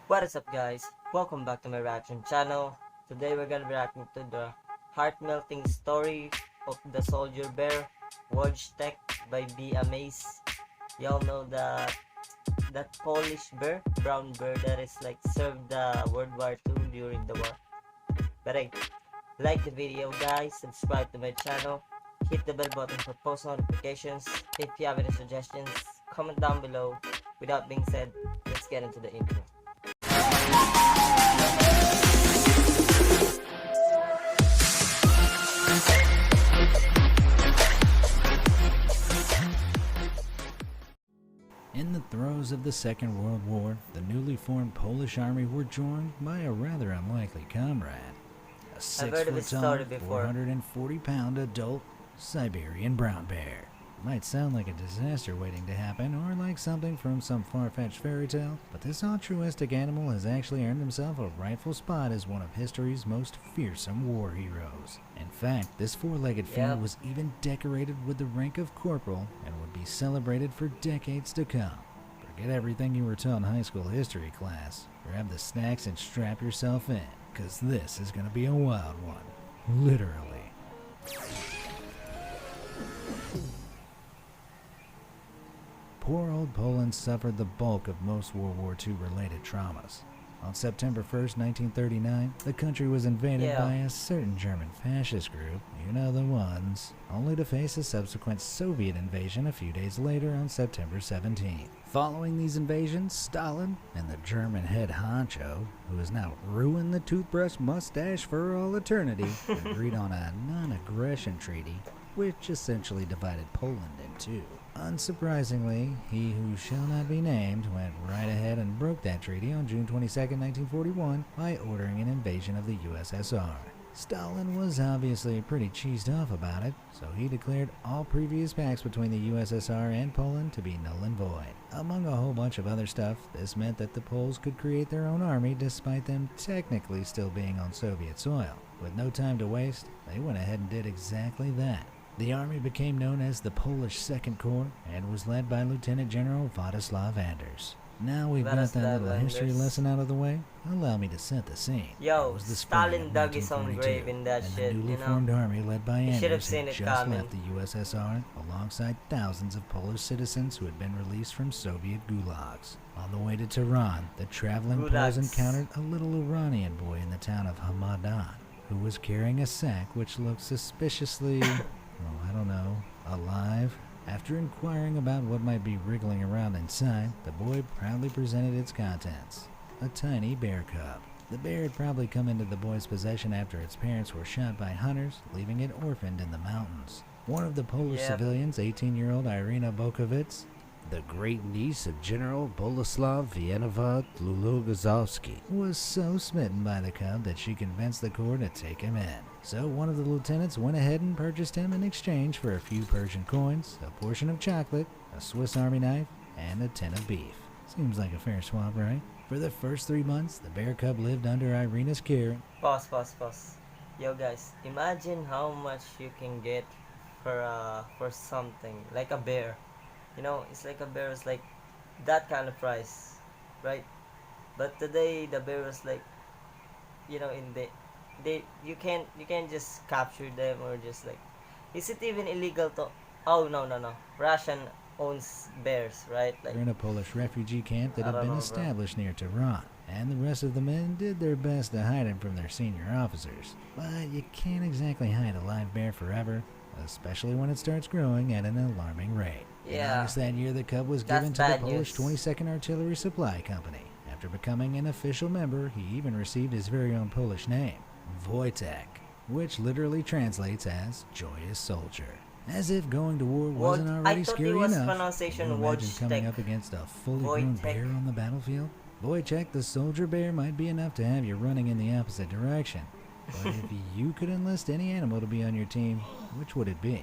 What is up, guys? Welcome back to my reaction channel. Today we're gonna be reacting to the heart-melting story of the soldier bear, Wojtek by B. Amaze. Y'all know that Polish bear, brown bear that is like served the World War II during the war. But hey, like the video guys, subscribe to my channel, hit the bell button for post notifications. If you have any suggestions, comment down below. Without being said, let's get into the intro. In the throes of the Second World War, the newly formed Polish army were joined by a rather unlikely comrade, a I've heard of 6 this foot tall, story before. 440-pound adult Siberian brown bear. Might sound like a disaster waiting to happen or like something from some far-fetched fairy tale, but this altruistic animal has actually earned himself a rightful spot as one of history's most fearsome war heroes. In fact, this four-legged fiend was even decorated with the rank of corporal and would be celebrated for decades to come. Forget everything you were taught in high school history class. Grab the snacks and strap yourself in, cause this is gonna be a wild one. Literally. Poor old Poland suffered the bulk of most World War II related traumas. On September 1st, 1939, the country was invaded by a certain German fascist group, you know the ones, only to face a subsequent Soviet invasion a few days later on September 17th. Following these invasions, Stalin and the German head honcho, who has now ruined the toothbrush mustache for all eternity, agreed on a non-aggression treaty, which essentially divided Poland in two. Unsurprisingly, he who shall not be named went right ahead and broke that treaty on June 22, 1941 by ordering an invasion of the USSR. Stalin was obviously pretty cheesed off about it, so he declared all previous pacts between the USSR and Poland to be null and void. Among a whole bunch of other stuff, this meant that the Poles could create their own army despite them technically still being on Soviet soil. With no time to waste, they went ahead and did exactly that. The army became known as the Polish Second Corps and was led by Lieutenant General Władysław Anders. Now we've got that little history lesson out of the way, allow me to set the scene. Yo, Stalin dug his own grave in that shit, the newly you know? formed army led by Anders seen had it just coming. left the USSR alongside thousands of Polish citizens who had been released from Soviet gulags. On the way to Tehran, the traveling Poles encountered a little Iranian boy in the town of Hamadan, who was carrying a sack which looked suspiciously alive. After inquiring about what might be wriggling around inside, the boy proudly presented its contents, a tiny bear cub. The bear had probably come into the boy's possession after its parents were shot by hunters, leaving it orphaned in the mountains. One of the Polish civilians, 18-year-old Irina Bokovits, the great niece of General Boleslav Wieniawski Lulogazowski, was so smitten by the cub that she convinced the Corps to take him in. So one of the lieutenants went ahead and purchased him in exchange for a few Persian coins, a portion of chocolate, a Swiss Army knife, and a tin of beef. Seems like a fair swap, right? For the first 3 months, the bear cub lived under Irina's care. Pause. Yo guys, imagine how much you can get for something like a bear. You know, it's like a bear is like that kind of price, right? But today the bear is like, you know, in the you can't just capture them or just like, is it even illegal to? Oh no. Russian owns bears, right? Like, They're in a Polish refugee camp that had been established near Tehran, and the rest of the men did their best to hide him from their senior officers. But you can't exactly hide a live bear forever, especially when it starts growing at an alarming rate. In August that year, the cub was given to the Polish 22nd Artillery Supply Company. After becoming an official member, he even received his very own Polish name, Wojtek, which literally translates as joyous soldier. As if going to war wasn't already scary enough, can you imagine coming up against a fully grown bear on the battlefield? Wojtek the soldier bear might be enough to have you running in the opposite direction, but if you could enlist any animal to be on your team, which would it be?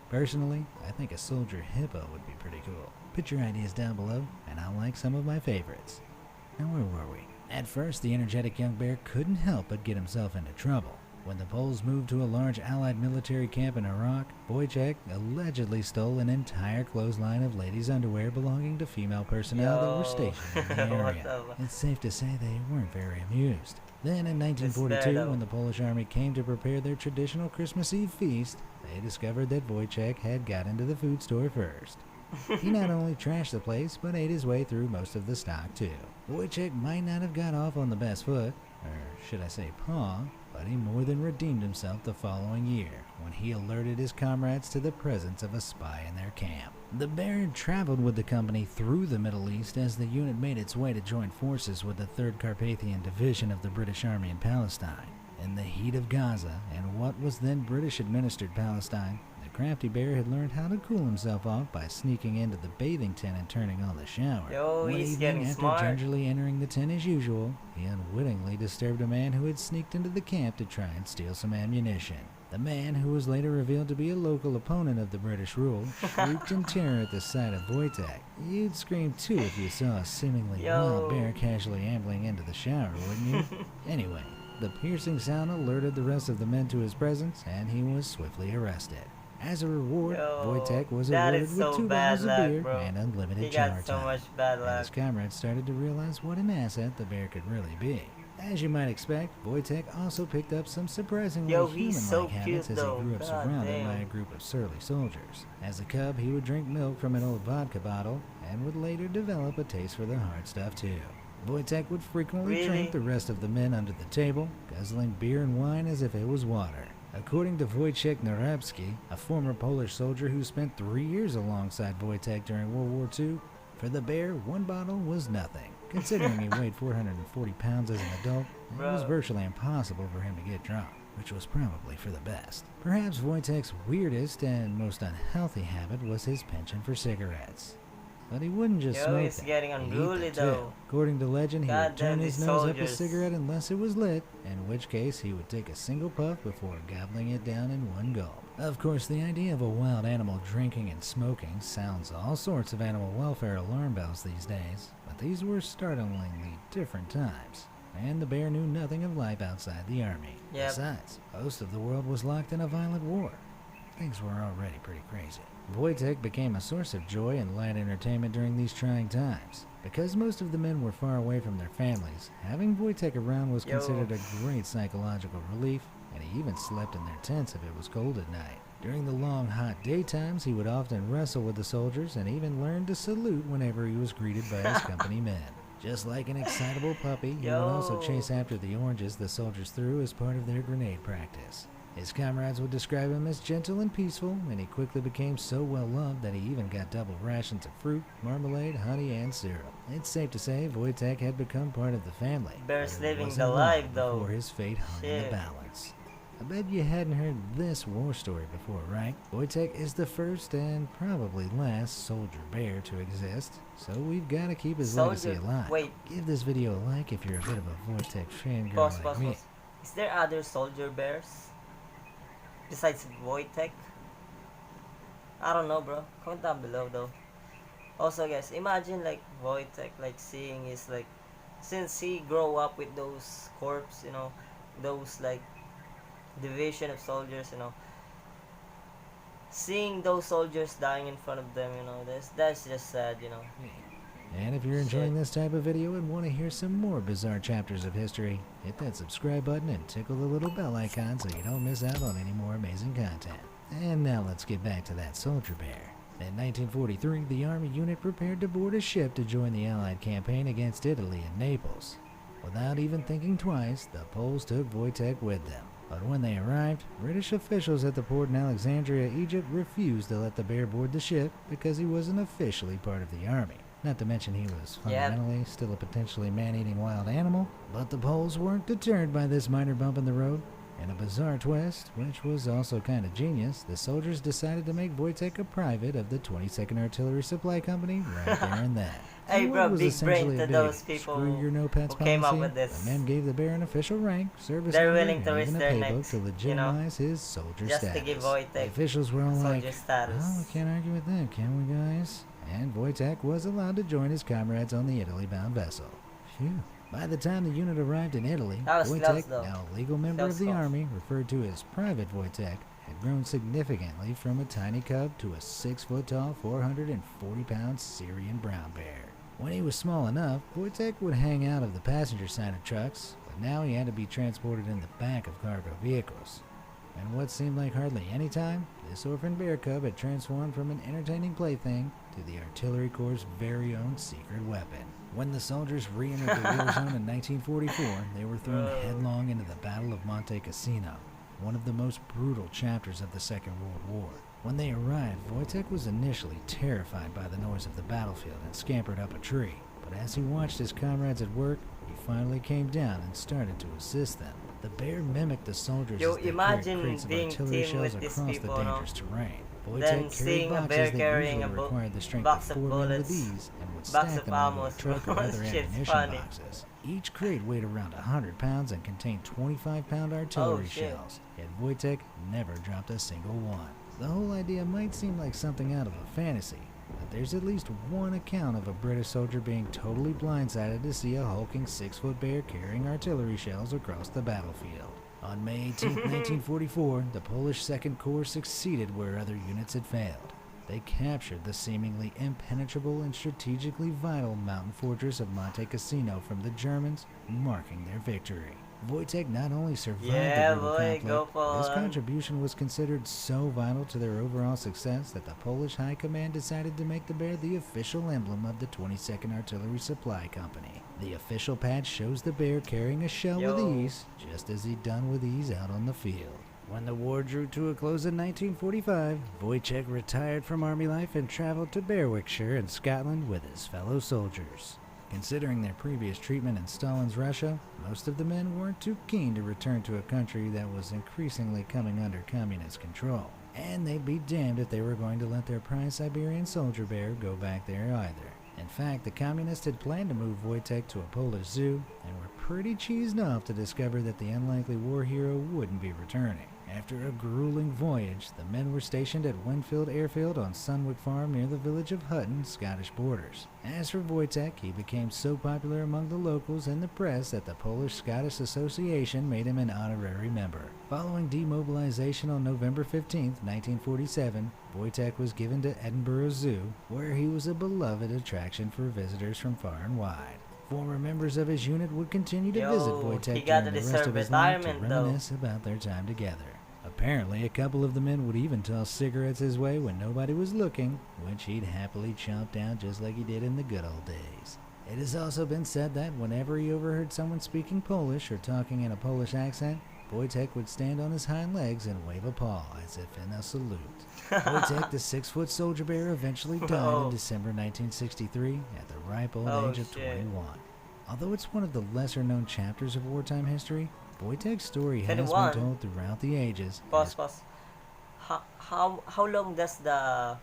Personally, I think a soldier hippo would be pretty cool. Put your ideas down below, and I'll like some of my favorites. Now where were we? At first, the energetic young bear couldn't help but get himself into trouble. When the Poles moved to a large Allied military camp in Iraq, Wojtek allegedly stole an entire clothesline of ladies' underwear belonging to female personnel that were stationed in the area. It's safe to say they weren't very amused. Then in 1942, when the Polish army came to prepare their traditional Christmas Eve feast, they discovered that Wojtek had got into the food store first. He not only trashed the place, but ate his way through most of the stock too. Wojtek might not have got off on the best foot, or should I say paw, but he more than redeemed himself the following year when he alerted his comrades to the presence of a spy in their camp. The Bear had traveled with the company through the Middle East as the unit made its way to join forces with the 3rd Carpathian Division of the British Army in Palestine. In the heat of Gaza and what was then British-administered Palestine, the crafty Bear had learned how to cool himself off by sneaking into the bathing tent and turning on the shower. Yo, One he's evening, getting after smart. gingerly entering the tent as usual, he unwittingly disturbed a man who had sneaked into the camp to try and steal some ammunition. The man, who was later revealed to be a local opponent of the British rule, shrieked in terror at the sight of Wojtek. You'd scream too if you saw a seemingly wild bear casually ambling into the shower, wouldn't you? Anyway, the piercing sound alerted the rest of the men to his presence, and he was swiftly arrested. As a reward, Wojtek was awarded with 2 bottles of beer and unlimited shower time. And his comrades started to realize what an asset the Bear could really be. As you might expect, Wojtek also picked up some surprisingly human-like habits as he grew up surrounded by a group of surly soldiers. As a cub, he would drink milk from an old vodka bottle, and would later develop a taste for the hard stuff too. Wojtek would frequently drink the rest of the men under the table, guzzling beer and wine as if it was water. According to Wojciech Narabski, a former Polish soldier who spent 3 years alongside Wojtek during World War II, for the Bear, 1 bottle was nothing. Considering he weighed 440 pounds as an adult, it was virtually impossible for him to get drunk, which was probably for the best. Perhaps Wojtek's weirdest and most unhealthy habit was his penchant for cigarettes. But he wouldn't just smoke he's them, getting he'd unruly eat them too. though. According to legend, he would turn his nose up a soldiers. cigarette unless it was lit, in which case he would take a single puff before gobbling it down in one gulp. Of course, the idea of a wild animal drinking and smoking sounds all sorts of animal welfare alarm bells these days, but these were startlingly different times, and the Bear knew nothing of life outside the army. Besides, most of the world was locked in a violent war. Things were already pretty crazy. Wojtek became a source of joy and light entertainment during these trying times. Because most of the men were far away from their families, having Wojtek around was considered a great psychological relief, and he even slept in their tents if it was cold at night. During the long, hot daytimes, he would often wrestle with the soldiers and even learn to salute whenever he was greeted by his company men. Just like an excitable puppy, he would also chase after the oranges the soldiers threw as part of their grenade practice. His comrades would describe him as gentle and peaceful, and he quickly became so well loved that he even got double rations of fruit, marmalade, honey, and syrup. It's safe to say Wojtek had become part of the family. Bear's living the life though. Before his fate hung in the balance. I bet you hadn't heard this war story before, right? Wojtek is the first and probably last soldier bear to exist, so we've got to keep his legacy alive. Wait. Give this video a like if you're a bit of a Wojtek fangirl like me. Is there other soldier bears besides Wojtek? I don't know, bro. Comment down below though. Also guys, imagine like Wojtek like seeing his like, since he grow up with those corps, you know, those like division of soldiers, you know, seeing those soldiers dying in front of them, you know, that's just sad, you know. And if you're enjoying this type of video and want to hear some more bizarre chapters of history, hit that subscribe button and tickle the little bell icon so you don't miss out on any more amazing content. And now let's get back to that soldier bear. In 1943, the Army unit prepared to board a ship to join the Allied campaign against Italy in Naples. Without even thinking twice, the Poles took Wojtek with them. But when they arrived, British officials at the port in Alexandria, Egypt refused to let the bear board the ship because he wasn't officially part of the army. Not to mention he was fundamentally still a potentially man-eating wild animal. But the Poles weren't deterred by this minor bump in the road. In a bizarre twist, which was also kind of genius, the soldiers decided to make Wojtek a private of the 22nd Artillery Supply Company right there and then. Hey bro, big brain to those people screw your no pets who came policy. up with this. The men gave the bear an official rank, service They're number, willing to and risk even a their paybook necks, to legitimize his soldier just status. to give The Wojtek officials were all like, soldier status. "Oh, we can't argue with that, can we, guys?" And Wojtek was allowed to join his comrades on the Italy-bound vessel. Phew. By the time the unit arrived in Italy, That was close Wojtek, though. now a legal member Close of the call. army, referred to as Private Wojtek, had grown significantly from a tiny cub to a 6-foot-tall, 440-pound Syrian brown bear. When he was small enough, Wojtek would hang out of the passenger side of trucks, but now he had to be transported in the back of cargo vehicles. In what seemed like hardly any time, this orphan bear cub had transformed from an entertaining plaything to the Artillery Corps' very own secret weapon. When the soldiers re-entered the war zone in 1944, they were thrown headlong into the Battle of Monte Cassino, one of the most brutal chapters of the Second World War. When they arrived, Wojtek was initially terrified by the noise of the battlefield and scampered up a tree. But as he watched his comrades at work, he finally came down and started to assist them. The bear mimicked the soldiers Yo, as they imagine carried crates of being artillery team shells with these across people, the no? dangerous terrain. Then Wojtek carried seeing a boxes bear that carrying usually a required the strength box of of 4 men with bullets, ease and would box stack of them onto ammo, a truck or bro. other Shit's ammunition funny. boxes. Each crate weighed around 100 pounds and contained 25-pound artillery shit. shells, yet Wojtek never dropped a single one. The whole idea might seem like something out of a fantasy, but there's at least one account of a British soldier being totally blindsided to see a hulking 6-foot bear carrying artillery shells across the battlefield. On May 18, 1944, the Polish Second Corps succeeded where other units had failed. They captured the seemingly impenetrable and strategically vital mountain fortress of Monte Cassino from the Germans, marking their victory. Wojtek not only survived Yeah, the brutal boy, conflict, go but his for it. contribution was considered so vital to their overall success that the Polish High Command decided to make the bear the official emblem of the 22nd Artillery Supply Company. The official patch shows the bear carrying a shell with Yo. ease, just as he'd done with ease out on the field. When the war drew to a close in 1945, Wojtek retired from army life and traveled to Berwickshire in Scotland with his fellow soldiers. Considering their previous treatment in Stalin's Russia, most of the men weren't too keen to return to a country that was increasingly coming under communist control. And they'd be damned if they were going to let their prized Siberian soldier bear go back there either. In fact, the communists had planned to move Wojtek to a Polish zoo and were pretty cheesed off to discover that the unlikely war hero wouldn't be returning. After a grueling voyage, the men were stationed at Winfield Airfield on Sunwick Farm near the village of Hutton, Scottish borders. As for Wojtek, he became so popular among the locals and the press that the Polish-Scottish Association made him an honorary member. Following demobilization on November 15, 1947, Wojtek was given to Edinburgh Zoo, where he was a beloved attraction for visitors from far and wide. Former members of his unit would continue to visit Yo, Wojtek he got during to the rest of deserve his life to retirement, though. reminisce about their time together. Apparently, a couple of the men would even toss cigarettes his way when nobody was looking, which he'd happily chomp down just like he did in the good old days. It has also been said that whenever he overheard someone speaking Polish or talking in a Polish accent, Wojtek would stand on his hind legs and wave a paw as if in a salute. Wojtek, the 6-foot soldier bear, eventually died in December 1963 at the ripe old age of 21. Although it's one of the lesser-known chapters of wartime history, Wojtek's story has been 21. told throughout the ages. Pause. How long does the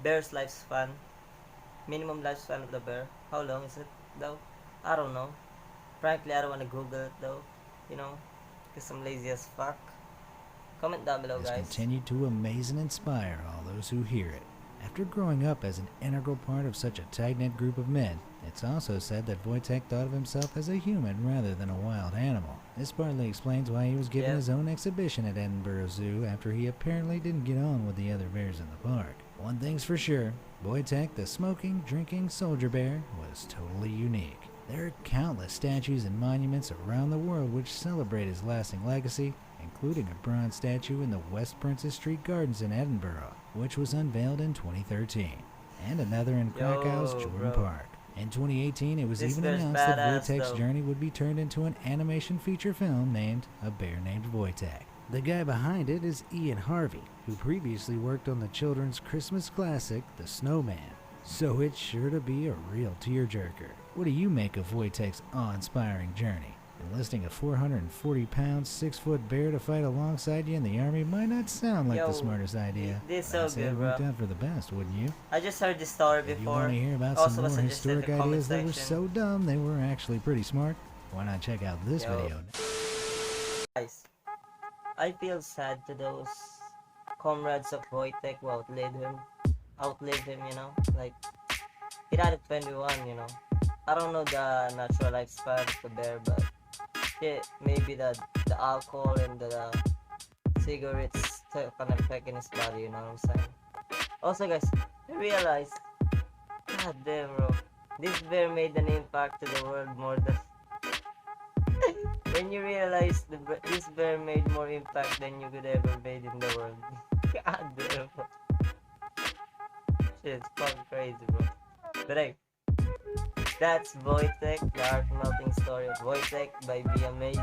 bear's lifespan? Minimum lifespan of the bear? How long is it though? I don't know. Frankly, I don't want to Google it though. You know, because I'm lazy as fuck. Comment down below, has guys. continued to amaze and inspire all those who hear it. After growing up as an integral part of such a tight-knit group of men, it's also said that Wojtek thought of himself as a human rather than a wild animal. This partly explains why he was given his own exhibition at Edinburgh Zoo after he apparently didn't get on with the other bears in the park. One thing's for sure, Wojtek, the smoking, drinking soldier bear, was totally unique. There are countless statues and monuments around the world which celebrate his lasting legacy, including a bronze statue in the West Princess Street Gardens in Edinburgh, which was unveiled in 2013, and another in Krakow's Jordan Park. In 2018, it was This even bear's announced that badass, Wojtek's though. journey would be turned into an animation feature film named A Bear Named Wojtek. The guy behind it is Ian Harvey, who previously worked on the children's Christmas classic, The Snowman. So it's sure to be a real tearjerker. What do you make of Wojtek's awe-inspiring journey? Enlisting a 440-pound, 6-foot bear to fight alongside you in the army might not sound like the smartest idea. This but I'd so say good, it worked bro. out for the best, wouldn't you? I just heard this story If you before. want to hear about Also some was more suggested in historic the comment ideas that were section. so dumb they were actually pretty smart, why not check out this Yo. video? Guys, I feel sad to those comrades of Wojtek who outlived him, you know? Like, he died at 21, you know? I don't know the natural lifespan of the bear, but yeah, maybe the alcohol and the cigarettes took an effect in his body. You know what I'm saying? Also, guys, I realized, god damn, bro, this bear made an impact to the world more than when you realize this bear made more impact than you could ever made in the world. God damn, bro. Shit, it's fucking crazy, bro. But hey, that's Wojtek, the heart melting story of Wojtek by Be Amazed.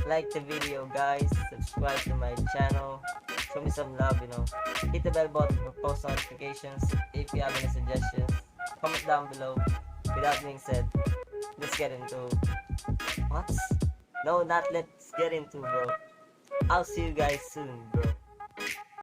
Like the video, guys. Subscribe to my channel. Show me some love, you know. Hit the bell button for post notifications. If you have any suggestions, comment down below. With that being said, let's get into what? No, not let's get into, bro. I'll see you guys soon, bro.